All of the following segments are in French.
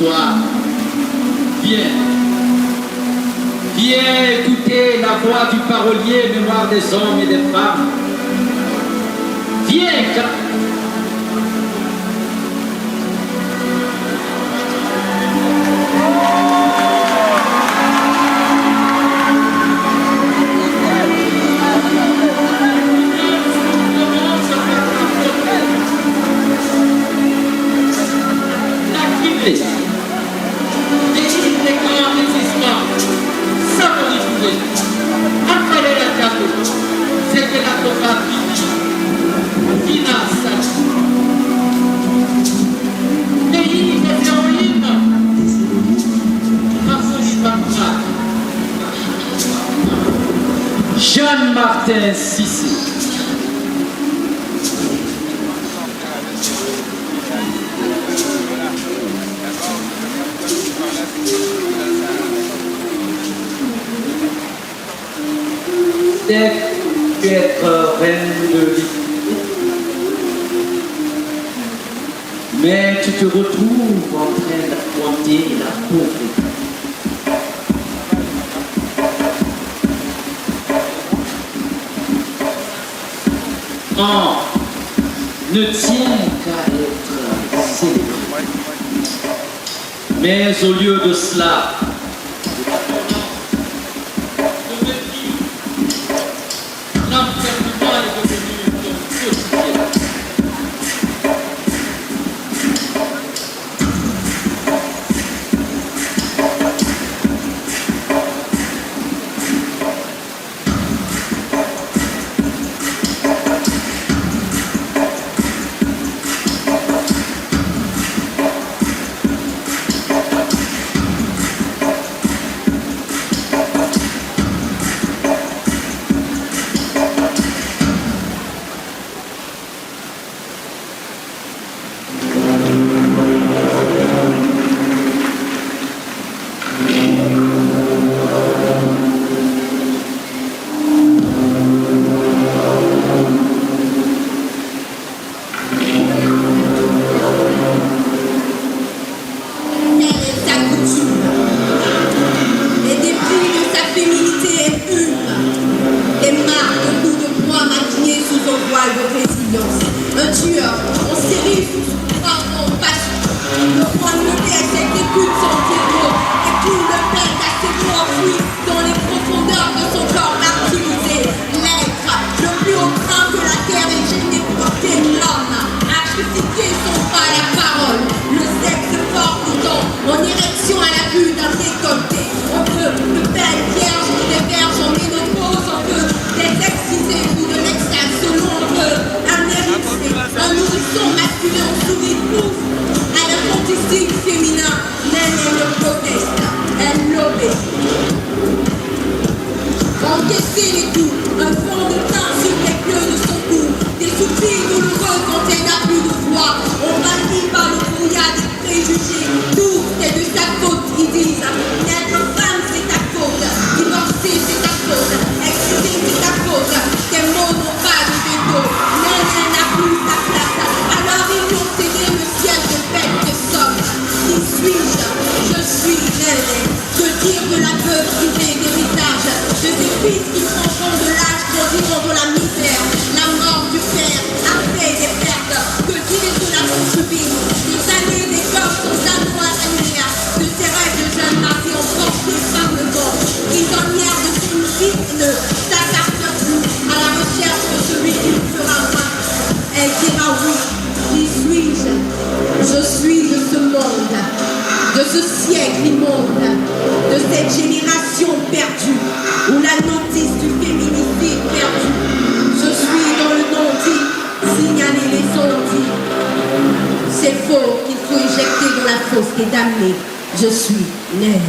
histoire. Viens. Viens écouter la voix du parolier, mémoire des hommes et des femmes. Viens, car... Jean-Martin Cissé. C'est qu'être reine de l'île. Mais tu te retrouves en train d'affronter la pauvreté. Ne tient qu'à être célébré. Mais au lieu de cela, l'enfermement est devenu quotidien. Je suis née.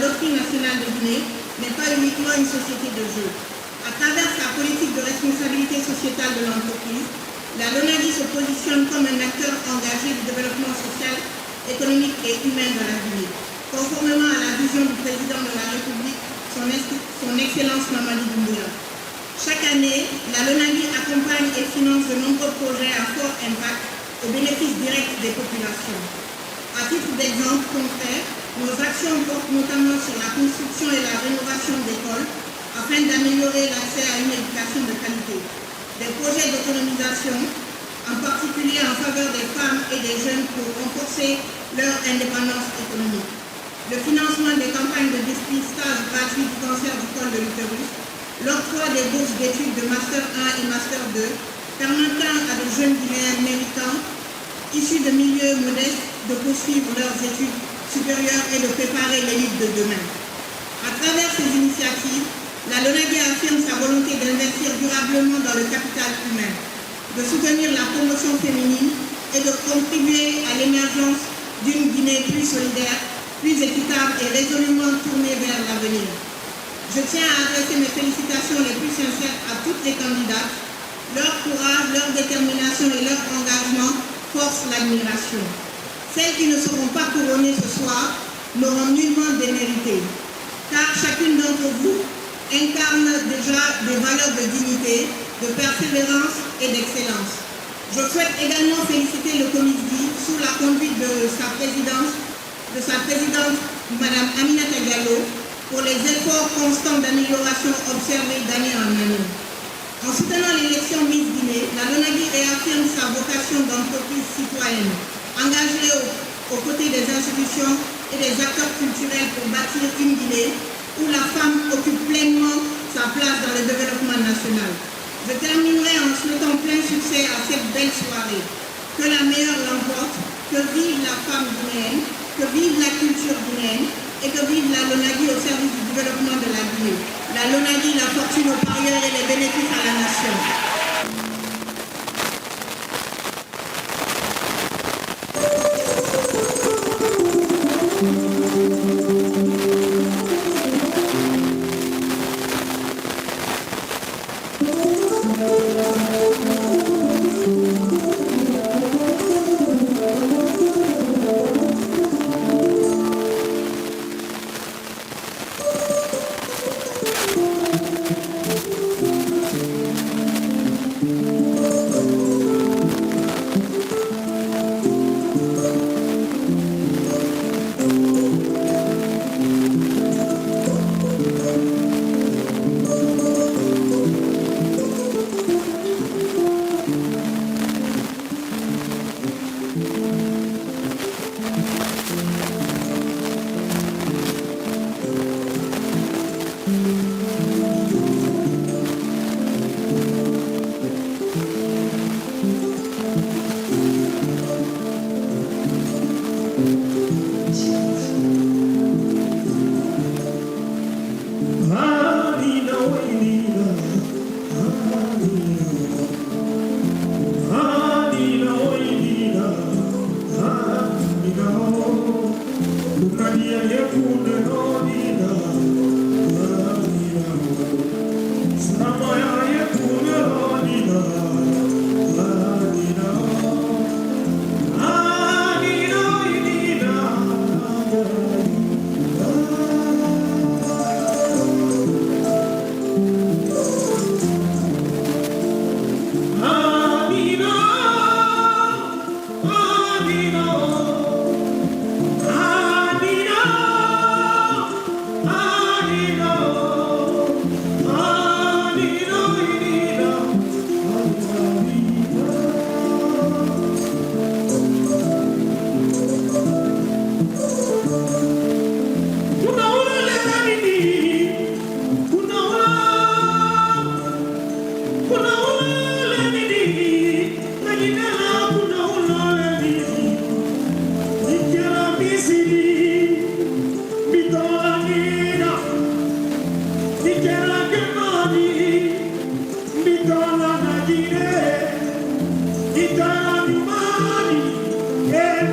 Loterie nationale de Guinée n'est pas uniquement une société de jeu. À travers sa politique de responsabilité sociétale de l'entreprise, la LONADI se positionne comme un acteur engagé du développement social, économique et humain de la Guinée, conformément à la vision du président de la République, son Excellence Mamadi Doumbouya. Chaque année, la LONADI accompagne et finance de nombreux projets à fort impact au bénéfice direct des populations. À titre d'exemple concret, nos actions portent notamment sur la construction et la rénovation d'écoles afin d'améliorer l'accès à une éducation de qualité. Des projets d'autonomisation, en particulier en faveur des femmes et des jeunes pour renforcer leur indépendance économique. Le financement des campagnes de dépistage gratuit du cancer du col de l'utérus, l'octroi des bourses d'études de Master 1 et Master 2, permettant à de jeunes Guinéens méritants, issus de milieux modestes, de poursuivre leurs études supérieures et de préparer l'élite de demain. À travers ces initiatives, la LONADI affirme sa volonté d'investir durablement dans le capital humain, de soutenir la promotion féminine et de contribuer à l'émergence d'une Guinée plus solidaire, plus équitable et résolument tournée vers l'avenir. Je tiens à adresser mes félicitations les plus sincères à toutes les candidates. Leur courage, leur détermination et leur engagement forcent l'admiration. Celles qui ne seront pas couronnées ce soir n'auront nullement démérité, car chacune d'entre vous incarne déjà des valeurs de dignité, de persévérance et d'excellence. Je souhaite également féliciter le comité sous la conduite de sa présidente, Mme Aminata Diallo, pour les efforts constants d'amélioration observés d'année en année. En soutenant l'élection Miss Guinée, la LONADI réaffirme sa vocation d'entreprise citoyenne, engagée aux côtés des institutions et des acteurs culturels pour bâtir une Guinée où la femme occupe pleinement sa place dans le développement national. Je terminerai en souhaitant plein succès à cette belle soirée. Que la meilleure l'emporte, que vive la femme guinéenne, que vive la culture guinéenne et que vive la LONADI au service du développement de la Guinée. La LONADI, la fortune aux parieurs et les bénéfices à la nation.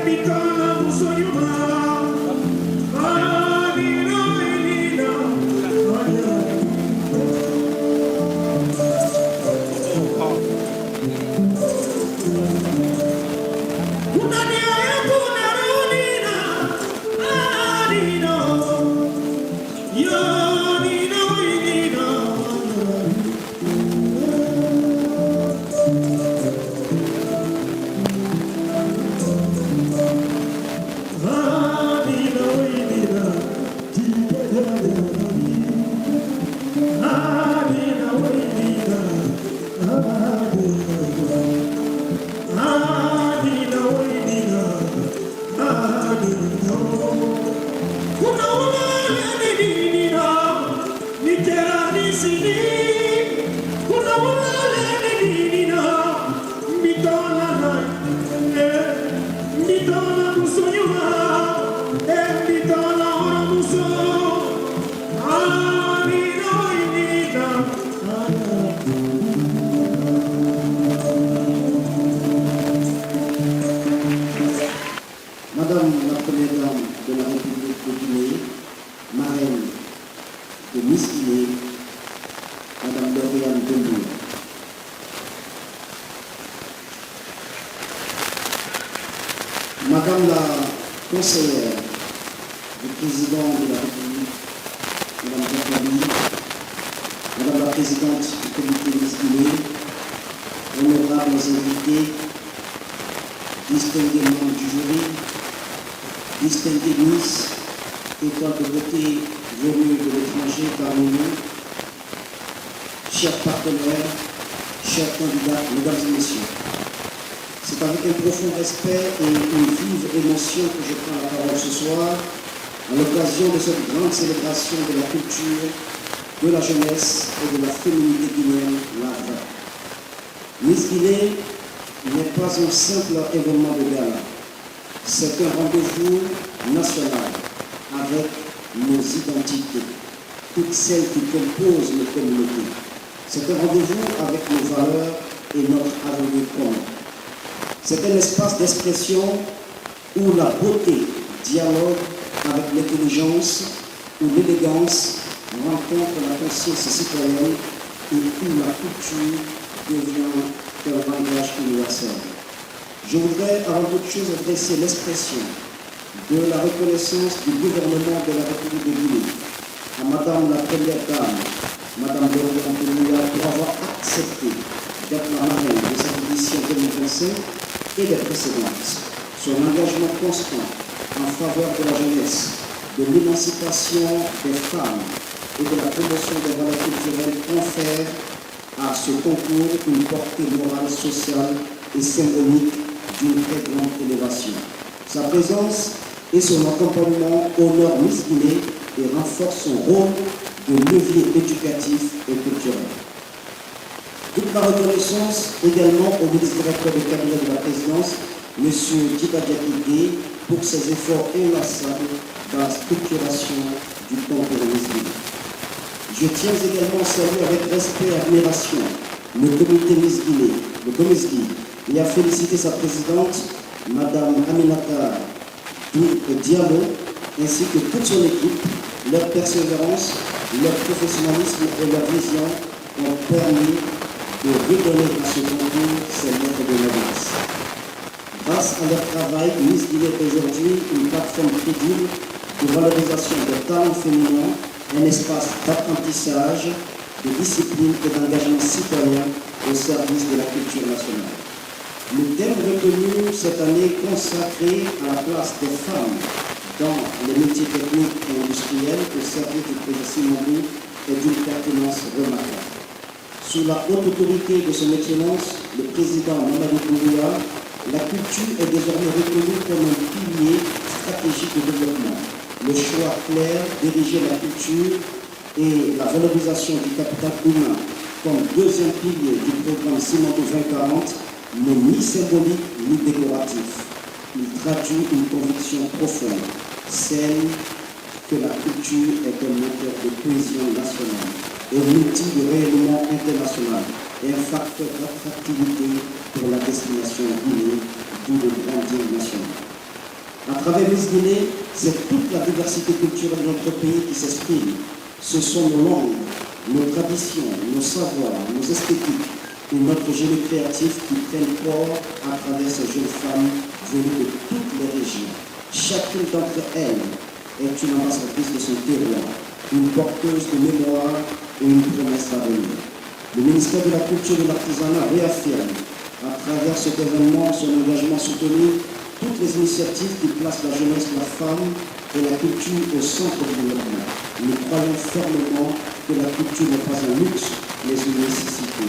Bitana musoyuma, Madame la Première Dame de la République de Guinée, marraine de Miss Guinée, Madame Lauriane Doumbouya. Madame la conseillère du président de la République, Madame Jacqueline, Madame la présidente du comité Miss Guinée, honorables invités, distingués membres du jury, distingués Miss, étoiles de beauté venues de l'étranger parmi nous, chers partenaires, chers candidats, mesdames et messieurs. C'est avec un profond respect et une vive émotion que je prends la parole ce soir à l'occasion de cette grande célébration de la culture, de la jeunesse et de la féminité guinéenne, l'AVRA. Miss Guinée n'est pas un simple événement de gala. C'est un rendez-vous national avec nos identités, toutes celles qui composent nos communautés. C'est un rendez-vous avec nos valeurs et notre avenir commun. C'est un espace d'expression où la beauté dialogue avec l'intelligence, où l'élégance rencontre la conscience citoyenne et où la culture devient un langage universel. Je voudrais avant toute chose adresser l'expression de la reconnaissance du gouvernement de la République de Guinée à Madame la Première Dame, Madame Lauriane Doumbouya, pour avoir accepté d'être la marraine de cette édition 2025 et des précédentes. Son engagement constant en faveur de la jeunesse, de l'émancipation des femmes et de la promotion des valeurs culturelles confère à ce concours une portée morale, sociale et symbolique d'une très grande élévation. Sa présence et son accompagnement honorent Miss Guinée et renforcent son rôle de levier éducatif et culturel. Toute ma reconnaissance également au ministre-directeur du cabinet de la présidence, M. Djiba Diakité, pour ses efforts inlassables dans la structuration du concours Miss Guinée. Je tiens également à saluer avec respect et admiration le comité Miss Guinée, le COMESGI, et à féliciter sa présidente, Mme Aminata Diallo, ainsi que toute son équipe. Leur persévérance, leur professionnalisme et leur vision ont permis de redonner à ce concours ses lettres de noblesse. Grâce à leur travail, Miss Guinée est aujourd'hui une plateforme crédible de valorisation des talents féminins, un espace d'apprentissage, de discipline et d'engagement citoyen au service de la culture nationale. Le thème retenu cette année consacré à la place des femmes dans les métiers techniques et industriels au service du projet Simandou est d'une pertinence remarquable. Sous la haute autorité de son Excellence, le président Mamadou Doumbouya, la culture est désormais reconnue comme un pilier stratégique de développement. Le choix clair d'ériger la culture et la valorisation du capital humain comme deuxième pilier du programme Simandou 2040 n'est ni symbolique ni décoratif. Il traduit une conviction profonde, celle que la culture est un moteur de cohésion nationale, un outil de rayonnement international et un facteur d'attractivité pour la destination Guinée, d'où le grandir national. À travers Miss Guinée, c'est toute la diversité culturelle de notre pays qui s'exprime. Ce sont nos langues, nos traditions, nos savoirs, nos esthétiques et notre génie créatif qui prennent corps à travers ces jeunes femmes venues de toutes les régions. Chacune d'entre elles est une ambassadrice de son terroir. une porteuse de mémoire et une promesse d'avenir. Le ministère de la Culture et de l'Artisanat réaffirme, à travers cet événement, son engagement soutenu toutes les initiatives qui placent la jeunesse, la femme et la culture au centre du développement. Nous croyons fermement que la culture n'est pas un luxe, mais une nécessité.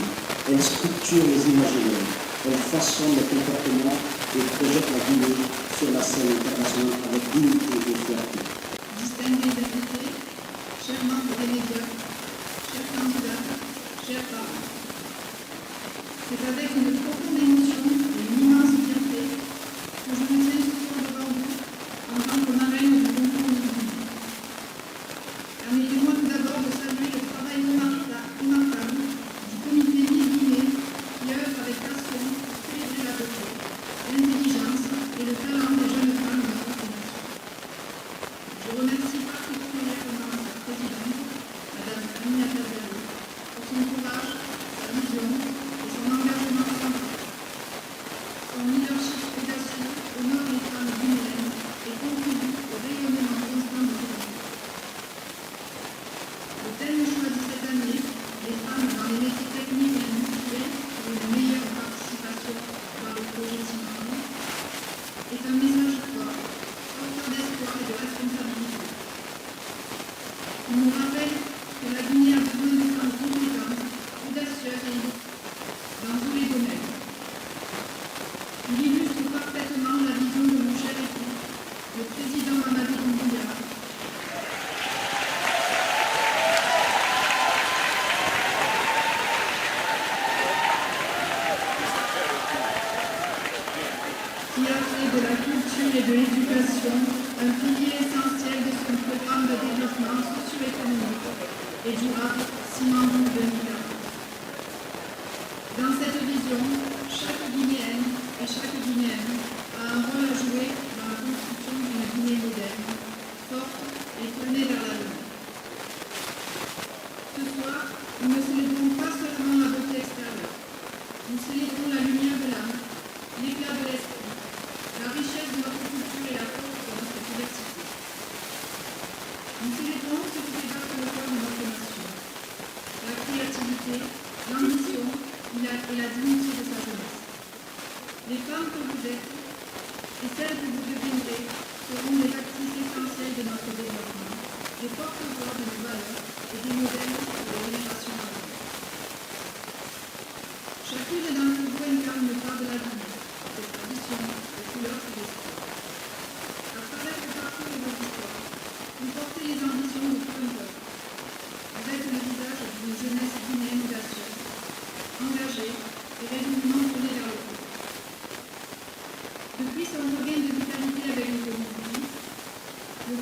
Elle structure les imaginaires, elle façonne les comportements et projette la Guinée sur la scène internationale avec dignité et fierté. Distingués invités, chers membres des médias, chers candidats, chers parents, c'est avec une profonde émotion et une immense fierté que je me tiens ce soir devant vous en tant que marraine du concours de Guinée. Permettez-moi tout d'abord de saluer le travail remarquable du comité Miss Guinée qui œuvre avec passion pour célébrer la beauté, l'intelligence et le talent des jeunes femmes de notre nation. Je remercie particulièrement sa présidente, Mme Aminata Diallo, pour son courage, sa vision et son engagement sans faille. Son leadership audacieux honore les femmes guinéennes et contribue au rayonnement constant de notre pays. Le thème choisi cette année, les femmes dans les métiers techniques et industriels pour une meilleure participation dans le projet Simandou, est un message fort, porteur d'espoir et de responsabilité. Il nous rappelle que la Guinée a besoin de femmes compétentes, audacieuses et dans tous les domaines. Il illustre parfaitement la vision de mon cher époux, le président Mamadou Doumbouya, qui a fait de la culture et de l'éducation un pilier essentiel de son programme de développement socio-économique et durable Simandou 2040. Dans cette vision, chaque Guinéenne et chaque Guinéen a un rôle à jouer dans la construction d'une Guinée moderne, forte et tournée vers l'avenir. Ce soir, nous ne célébrons pas seulement la beauté extérieure, nous célébrons la lumière de l'âme, l'éclat de l'esprit, la richesse de notre culture et la force de notre diversité. Nous célébrons ce qui fait battre le cœur de notre nation, la créativité, l'ambition et la dignité de sa jeunesse. Les femmes que vous êtes et celles que vous deviendrez seront des actrices essentielles de notre développement, des porte-voix de nos valeurs et des modèles pour les générations à venir. Chacune d'entre vous incarne une part de la Guinée, de tradition, de couleur et d'espoir. À travers le parcours de votre histoire, vous portez les ambitions de tout un peuple. Vous êtes le visage d'une jeunesse guinéenne audacieuse, engagée et résolument tournée vers le haut. Depuis son regain de vitalité avec le Covid, le